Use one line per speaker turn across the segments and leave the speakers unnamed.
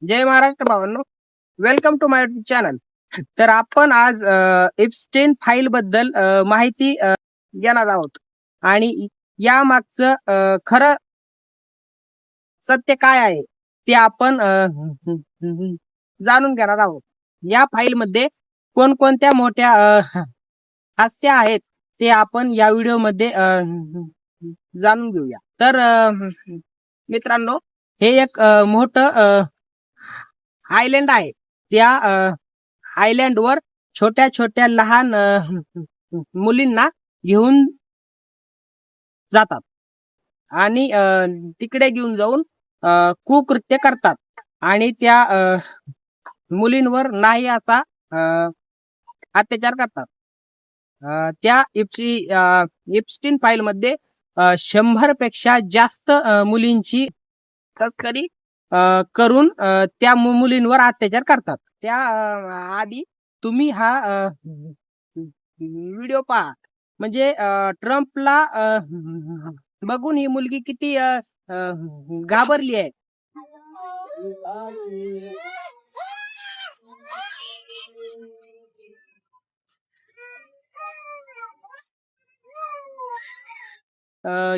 जय महाराष्ट्र भावांनो, welcome to my channel. तर आपण आज एप्स्टेन फाईल बद्दल माहिती घेणार आहोत आणि या मागचं खरं सत्य काय आहे ते आपण जाणून घेणार आहोत. या फाईल मध्ये कोणकोणत्या मोठ्या हस्त्या आहेत ते आपण या व्हिडिओ मध्ये जाणून घेऊया. तर मित्रांनो, हे एक मोठं आयलंड आहे. त्या आयलंडवर छोट्या छोट्या लहान मुलींना घेऊन जातात आणि तिकडे घेऊन जाऊन कुकृत्य करतात आणि त्या मुलींवर नाही असा अत्याचार करतात. त्या इप्स्टीन फाईल मध्ये 100 पेक्षा जास्त मुलींची तस्करी करून त्या मुलींवर अत्याचार करतात. त्या आधी तुम्ही हा व्हिडिओ पहा, म्हणजे ट्रम्पला बघून ही मुलगी किती घाबरली आहे.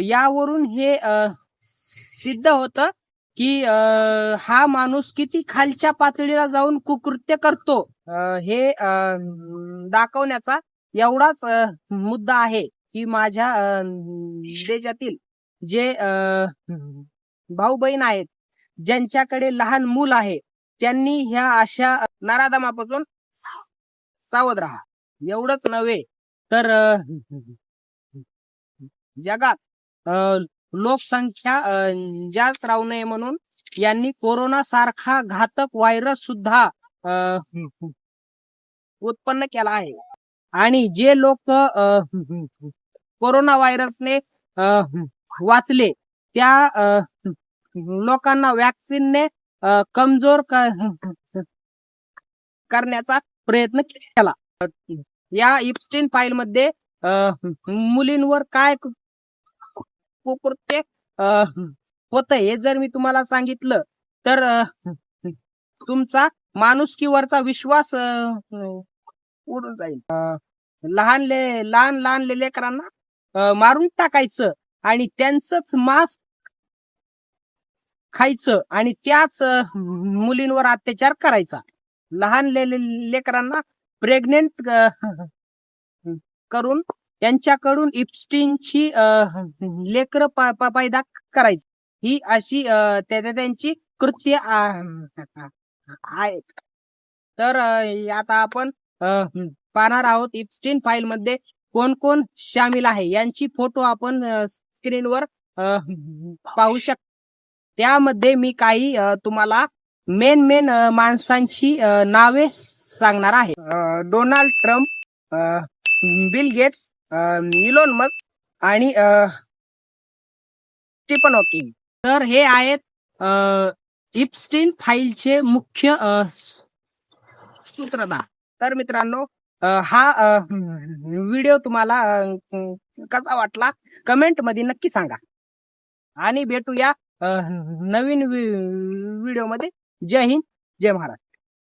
यावरून हे सिद्ध होतं की हा माणूस किती खालच्या पातळीला जाऊन कुकृत्य करतो हे दाखवण्याचा एवढाच मुद्दा आहे की माझ्या देशातील जे भाऊ बहीण आहेत, ज्यांच्याकडे लहान मूल आहे, त्यांनी ह्या अशा नराधमापासून सावध राहा. एवढंच नव्हे तर जगात लोकसंख्या जास्त राहू नये म्हणून यांनी कोरोना सारखा घातक व्हायरस सुद्धा उत्पन्न केला आहे. आणि जे लोक कोरोना व्हायरसने वाचले त्या लोकांना वॅक्सिनने कमजोर करण्याचा प्रयत्न केला. या इप्स्टीन फाईल मध्ये मुलींवर काय कुकृत्य होत हे जर मी तुम्हाला सांगितलं तर तुमचा माणुसकीवरचा विश्वास उडून जाईल. लहान लहान लेकरांना मारून टाकायचं आणि त्यांचंच मांस खायचं आणि त्याच मुलींवर अत्याचार करायचा. लहान लेकरांना प्रेग्नेंट करून त्यांच्याकडून इप्स्टीनची लेकर पैदा करायची. ही अशी त्यांची कृत्य आहेत. तर आता आपण पाहणार आहोत इप्स्टीन फाईल मध्ये कोण कोण सामील आहे यांची फोटो आपण स्क्रीनवर पाहू शकतो. त्यामध्ये मी काही तुम्हाला मेन माणसांची नावे सांगणार आहे. Donald Trump, Bill Gates, Elon Musk आणि स्टीफन हॉकिंग. तर हे आहेत इप्स्टीन फाईलचे मुख्य सूत्रधार. तर मित्रांनो, हा व्हिडिओ तुम्हाला कसा वाटला कमेंट मध्ये नक्की सांगा आणि भेटूया नवीन व्हिडिओ मध्ये. जय हिंद, जय महाराष्ट्र.